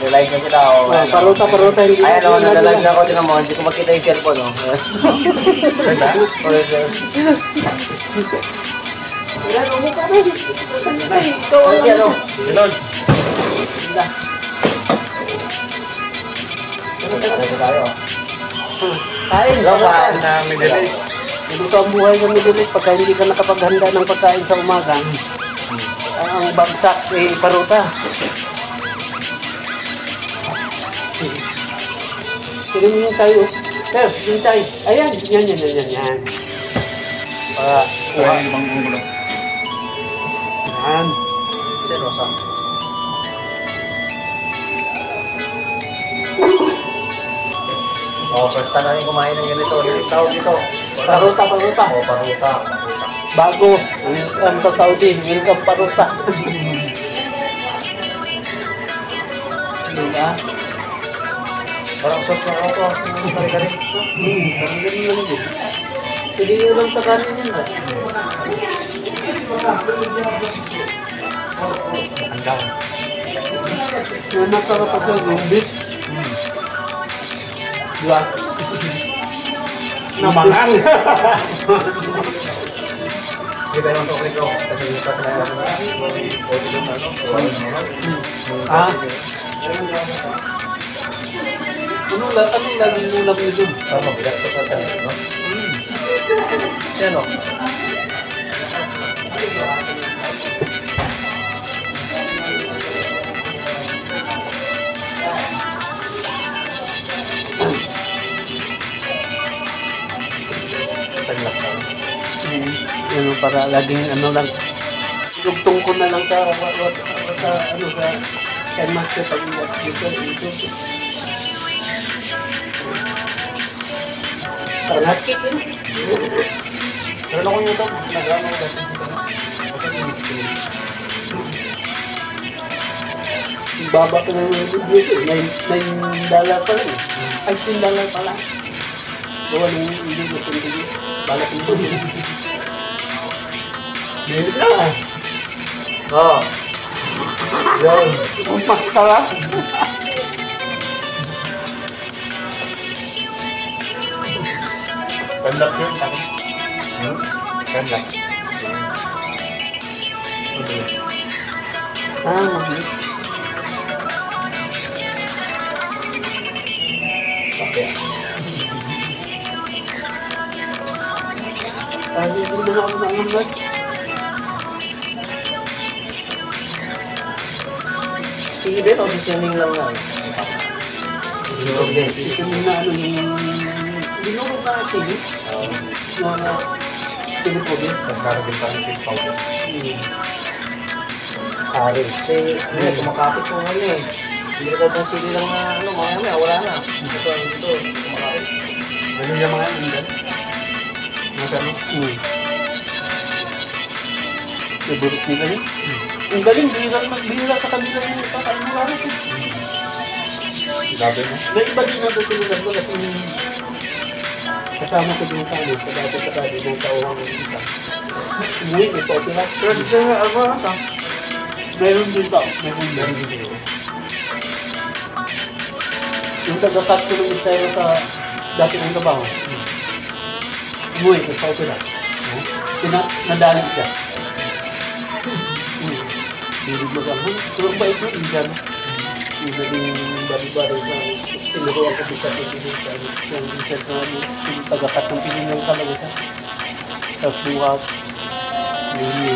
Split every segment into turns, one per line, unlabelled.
Nag-live na sila.
Paruta.
Ayan o, nag-live na ako din mo. Hindi ko makita yung cellphone o. Ganda?
Yan, umuka na. Ikaw ang
ano? Ganon. Ano tayo?
Kain.
Kain na Middle East.
Dito ang buhay sa Middle East pagka hindi ka nakapaghanda ng pagkain sa umaga. Ang bagsak paruta. Sige mo yung tayo. Sir, yung tayo. Ayan, yan. Para,
Kuhain bang gulo?
yan.
Seryosa. First time namin kumain ng ganito. Yung tawag dito.
Paruta.
Paruta.
Bago. Welcome to Saudi. Welcome paruta. Diba?
Parang sauce na ako. Kari-kari.
Parang ganun lang din. Pwede nyo lang sa kanin yan.
Hanggang.
Nakakapag yung beef. Diba?
Namangan! Hindi tayo ng tokay ko. Kasi yung sa kaya ako na.
Anong laging ulam nyo dun?
Tama, bilang ko sa kanila, no? Yan o. Taglak ka.
Ano, para laging ano lang. Dugtong ko na lang sa kay master pag dito. Sangat kit yun.
Pero ako yung ito, nag-ano ko dati.
Baba ko ng video. $9 pa lang. Ay, $10 pa lang. Gawa ng hindi ko video. Balak ng video.
Dili na. Oo. Yun.
Umpak ka lang.
Kanlak yun, sabi. Kanlak.
Mabilis.
Okay.
Hindi na ako naangat.
Sige din, auditioning lang na. Dinurog din.
Ito na ano yung dinurog na sili. Na pinupugin.
Naglaragin pa ng fish powder. Ari. Kasi, kumakapit ko ano eh. Hindi ko pang sili lang na, mamaya wala na. Ito, kumakapit.
Ganun yung mga indan.
Masano?
Naburot nila yun. Ang galing, bihira sa kanila yung kakain mo lang.
Grabe mo.
May iba din natutulugan ko kasi kasama ko din sa ano, sa dati ng tauhang ng isa. Umuwi, ito sila.
Pero dito na, ano na?
Meron din tao, meron din. Yung taga-cut ko ng isa yun sa dati ng trabaho. Umuwi, ito sila. Nadalit siya. Hindi mo lang, turang ba ito? Indian. Yung naging bari-bari sa tinuruan ko sa pinilitan. Yung isa sa yung tagakat ng pinilitan talaga siya. Tapos buhat. Hindi.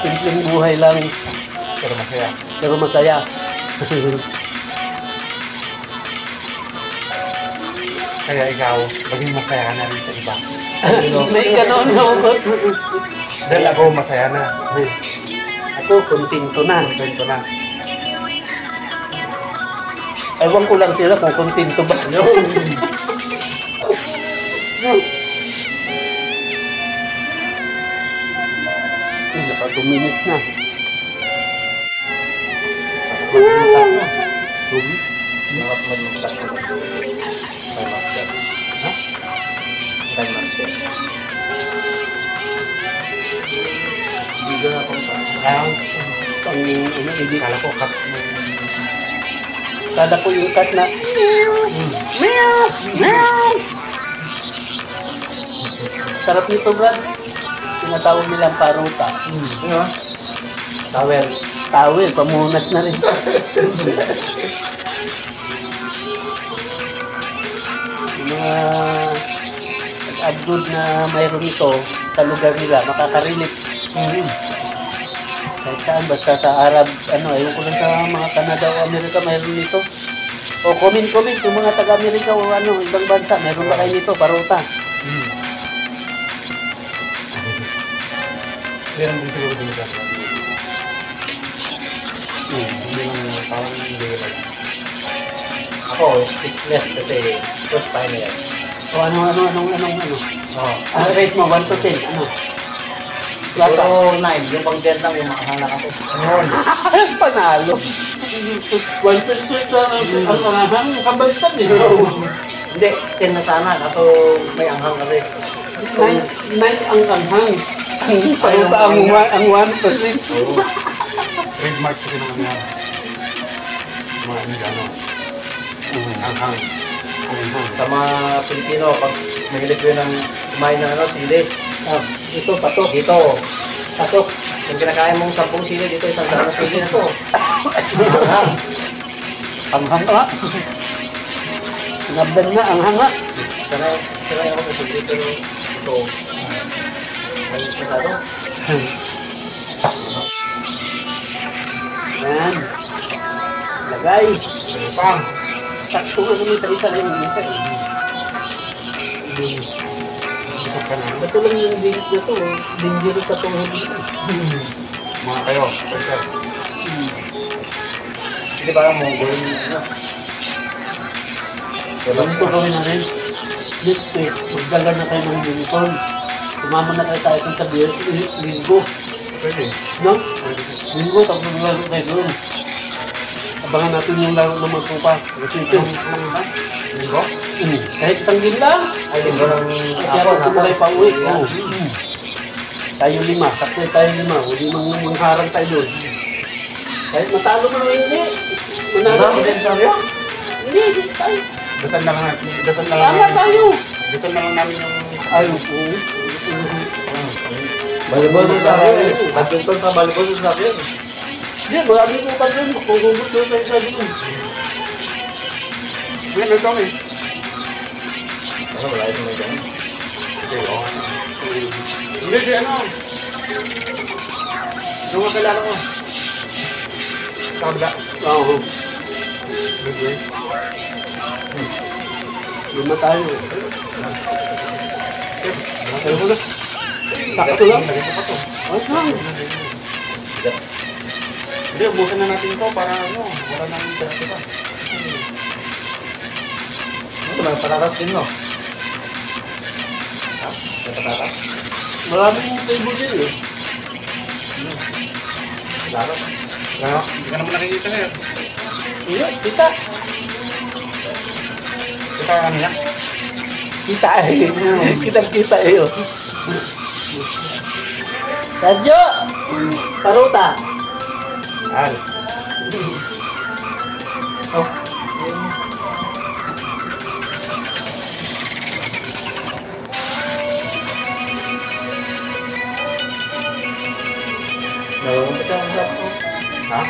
Simpleng buhay lang.
Pero masaya.
Pero masaya.
Kaya ikaw, maging masaya ka na rin sa iba.
May gano'n ako.
Dahil ako masaya na.
Ako, kontento na.
Kontento na.
Ewan ko lang sila kung kontento ba. Naka 2 minutes na.
Dapat mag-start ko. Time master. Ha? Time master.
Pang hindi.
Kala ko cut.
Kada ko yung cut na meow, meow. Sarap nito, Brad. Tinatawag nilang paruta.
Ano? Towel.
Tawel, pamunas na rin. Yung mga abroad na mayroon ito sa lugar nila, makaka-relate. Kahit saan, basta sa Arab, ayun ko lang sa mga Canada o Amerika, mayroon nito. O comment yung mga taga-Amerika o ibang bansa, mayroon ba kayo nito, paruta?
Meron din siguro din ito. Hindi lang parang hindi rin. Ako, stickless kasi first time yan.
O ano? Rate mo, 1 to 10, ano?
Siguro 9, yung pang 10 lang yung makahanap ako.
Panalo. 1 percent ang anghang, kabalitan eh.
Hindi, 10 na sana, kaso may anghang kasi.
9 ang anghang. Ang paruta ang 1%.
Trademark kasi naman yan. Mga Indiano. Anghang.
Sa mga Pilipino, pag mahilig ko yun ng kumain ng sili.
Ito, patok.
Dito,
Patok.
kung kinakain mong 10 sili, dito isang daan na sili na to.
Anghang nga. Nabdan nga, anghang nga.
Sanay ako sa sili, pero ito, may masyado.
Yan. Lagay.
Pang!
Sakto nga kami sa isa lang yung isa. Ito lang yung dingit na to. Dangerous sa tuhod dito.
Mga kayo, sir.
Hindi ba ang monggol yung ano?
Ganito kami na rin. Next week, magdala na tayo ng uniform. Sumama na tayo sa linggo.
Pwede.
No? Linggo, tapos maglaro tayo doon. Abangan natin yung laro ng magpupa. Kasi ito.
Linggo?
Kahit isang game lang.
Ay, linggo ng
Kasi ako tumalay pa uwi. Tayo 5. Sakto tayo 5. Hindi mangharang tayo doon. Kahit matalo mo naman hindi. Manalo
Hindi,
din.
sabi yun?
Hindi, tayo.
Dasal na lang natin. Dasal na lang
Tama
namin.
tayo.
Dasal na lang namin yung...
Ayaw po.
Volleyball sa sabi. Badminton sa volleyball sa sabi yun.
Hindi, marami ko pa rin. Makuhugot doon tayo sa doon.
Yan, ito eh.
Ano, wala yung may ganun.
Okay, oo. Hindi, di ano. Yung magkalala ko. Sa kabila.
Oo.
Sige.
Lima tayo.
Ayaw ko na.
Sakto lang.
Lagay ko pa to.
Ayos lang.
Hindi, ubusin na natin to para ano, wala nang interest pa.
Ano, may patatas din, no? Ha? May patatas?
Maraming table din eh.
Laro.
Kaya, hindi ka naman nakikita ngayon.
Iya, kita.
Kita ano yan?
Kita eh. Kita eh. Oh. Radyo! Paruta!
Al.
Oh.
Nalulungkot ka ang sabi ko.
Ha?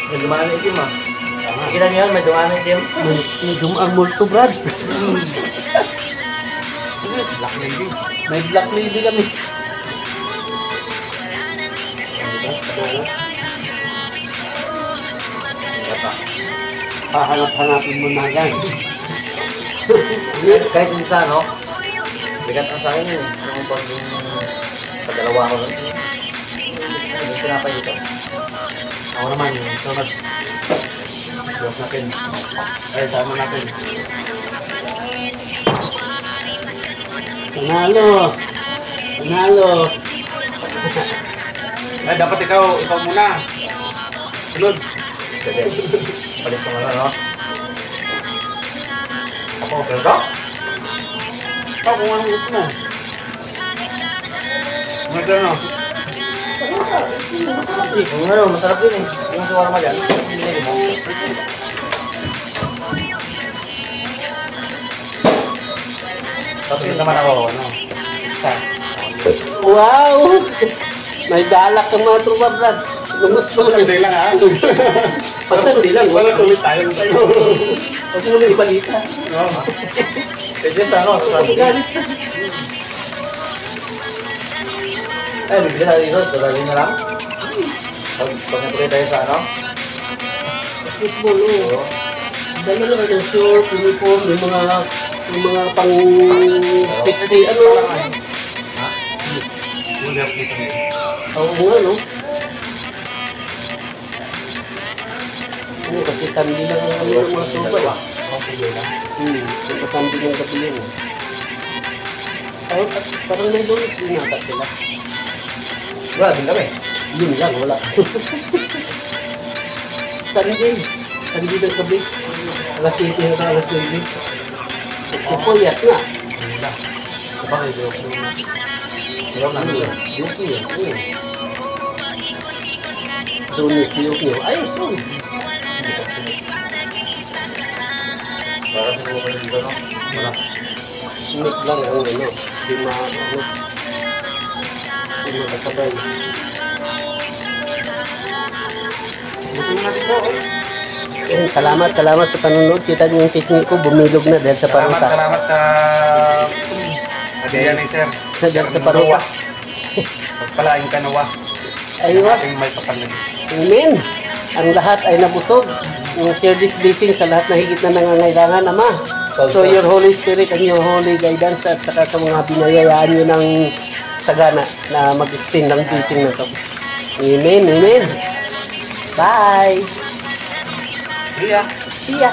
May dumaan na itim, ah.
Tama.
Kita niyo yan, may dumaan na itim.
May dumaan multo, Brad.
Black lady.
May black lady kami. Hahanap-hanapin mo na yan.
Kahit minsan, no? Bigat ang sa akin yun. Yung pag-dalawa ko. Yung pinapay dito.
Ako naman, yung sunod. Diyos natin. Ay, sama natin.
Panalo! Panalo!
Ay, dapat ikaw muna. Sunod.
Pwede. Palit ko na, no?
Ako.
Pero
Ikaw, kung anong gusto mo. Ano ito, no?
Yung ano, masarap din eh. Yung shawarma dyan. Pinili mo.
Tapos naman ako, ano? Isa.
Wow! May galak ng mga trupa, Brad. Lumus mo lang.
Hindi lang ha.
Pagsandi lang.
Wala tuloy tayo tayo.
Huwag mo na ibalita.
Pwede sa ano, sa
Galit siya.
eh, bibili tayo dito. Dadalhin na lang. Pag nagpagay tayo sa ano.
Football, oh. Dahil na lang yung short, uniform, yung mga pang picture, ano.
Ha?
Huli ako dito.
Oo nga, no? Kasi sandi lang ang kami ng mga soba, eh.
Okay lang.
Kasi sandi ng gabi yun, eh. Ay, parang may doon, inata sila.
Wala din kami.
Yun lang, wala. Sandi ng gabi. Alas 7 hanggang alas 9. Kupuyat na.
Hindi lang. Sabagay, joke mo.
Wala namin yun.
Yuki yan. Dunis, yuki. Ayos, doon.
Para sa mga kayo dito, no? Wala.
Mix lang ang ano. Di makasabay.
Buti mo natin po.
Salamat sa panonood. Kita niyo yung technique ko, bumilog na dahil sa paruta.
Salamat sa hadiah ni Sir.
Dahil sa paruta.
Pagpalain ka nawa.
Ayun.
Ating may papanagin.
Amen. Ang lahat ay nabusog. Yung share this blessing sa lahat na higit na nangangailangan, Ama. So your Holy Spirit and your Holy Guidance at saka sa mga binayayaan nyo ng sagana na mag-extend ng blessing na to. Amen. Amen. Bye.
Iya.
See ya.